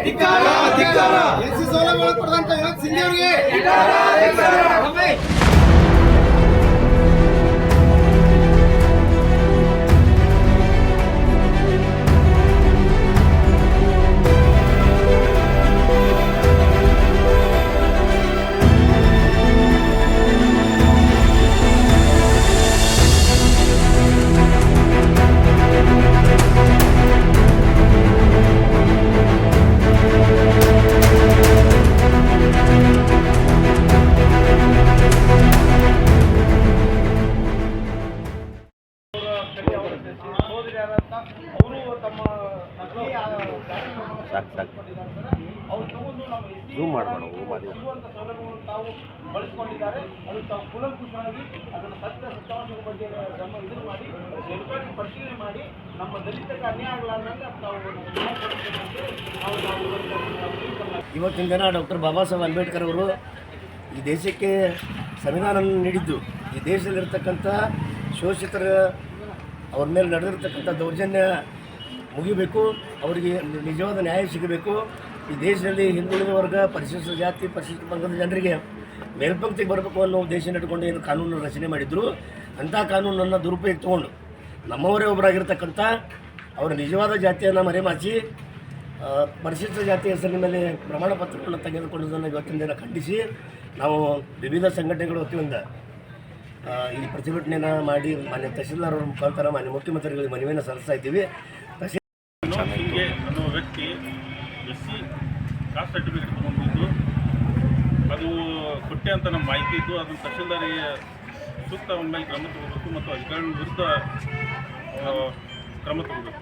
NC ಸೌಲಭ್ಯ ಕೊಡದಂತ ಯುವಕ್ ಸಿಂಗ್ ಅವರಿಗೆ ಅವರು ತಮ್ಮ ಝೂಮ್ ಮಾಡಬೇಡ ಸೌಲಭ್ಯವನ್ನು ತಾವು ಬಳಸಿಕೊಂಡಿದ್ದಾರೆ. ಅದು ತಾವು ಕುಲಂಕುಷವಾಗಿ ಅದನ್ನು ಸತ್ಯಾಂಶದ ಬಗ್ಗೆ ಇದು ಮಾಡಿ ಪರಿಶೀಲನೆ ಮಾಡಿ ನಮ್ಮ ದಲಿತಕ್ಕೆ ಅನ್ಯಾಯ ಆಗಲಾರ್ದಂಗೆ ತಾವು ಇವತ್ತಿನ ದಿನ ಡಾಕ್ಟರ್ ಬಾಬಾ ಸಾಹೇಬ್ ಅಂಬೇಡ್ಕರ್ ಅವರು ಈ ದೇಶಕ್ಕೆ ಸಂವಿಧಾನ ನೀಡಿದ್ದು, ಈ ದೇಶದಲ್ಲಿರ್ತಕ್ಕಂಥ ಶೋಷಿತರ ಅವ್ರ ಮೇಲೆ ನಡೆದಿರ್ತಕ್ಕಂಥ ದೌರ್ಜನ್ಯ ಮುಗಿಬೇಕು, ಅವರಿಗೆ ನಿಜವಾದ ನ್ಯಾಯ ಸಿಗಬೇಕು. ಈ ದೇಶದಲ್ಲಿ ಹಿಂದುಳಿದ ವರ್ಗ, ಪರಿಶಿಷ್ಟ ಜಾತಿ, ಪರಿಶಿಷ್ಟ ಪಂಗಡದ ಜನರಿಗೆ ಮೇಲ್ಪಂಕ್ತಿಗೆ ಬರಬೇಕು ಅನ್ನೋ ಉದ್ದೇಶ ಇಟ್ಕೊಂಡು ಏನು ಕಾನೂನು ರಚನೆ ಮಾಡಿದ್ರು, ಅಂಥ ಕಾನೂನನ್ನು ದುರುಪಯೋಗ ತೊಗೊಂಡು ನಮ್ಮವರೇ ಒಬ್ಬರಾಗಿರ್ತಕ್ಕಂಥ ಅವರ ನಿಜವಾದ ಜಾತಿಯನ್ನು ಮರೆಮಾಚಿ ಪರಿಶಿಷ್ಟ ಜಾತಿ ಹೆಸರಿನ ಮೇಲೆ ಪ್ರಮಾಣ ಪತ್ರಗಳನ್ನು ತೆಗೆದುಕೊಳ್ಳೋದನ್ನು ಇವತ್ತಿನ ದಿನ ಖಂಡಿಸಿ ನಾವು ವಿವಿಧ ಸಂಘಟನೆಗಳ ವತಿಯಿಂದ ಈ ಪ್ರತಿಭಟನೆಯನ್ನು ಮಾಡಿ ಮಾನ್ಯ ತಹಶೀಲ್ದಾರ್ ಅವರ ಮುಖಾಂತರ ಮಾನ್ಯ ಮುಖ್ಯಮಂತ್ರಿಗಳಿಗೆ ಮನವಿಯನ್ನು ಸಲ್ಲಿಸ್ತಾ ಇದ್ದೀವಿ. ಅನ್ನೋ ವ್ಯಕ್ತಿ SC ಕಾಸ್ಟ್ ಸರ್ಟಿಫಿಕೇಟ್ ತೊಗೊಂಡಿದ್ದು ಅದು ಕೊಟ್ಟೆ ಅಂತ ನಮ್ಮ ಮಾಹಿತಿ ಇದ್ದು, ಅದನ್ನು ತಹಶೀಲ್ದಾರಿಗೆ ಸೂಕ್ತ ಅವನ ಮೇಲೆ ಕ್ರಮ ತಗೋಬೇಕು ಮತ್ತು ಅಧಿಕಾರಿಗಳ ವಿರುದ್ಧ ಕ್ರಮ ತಗೋಬೇಕು.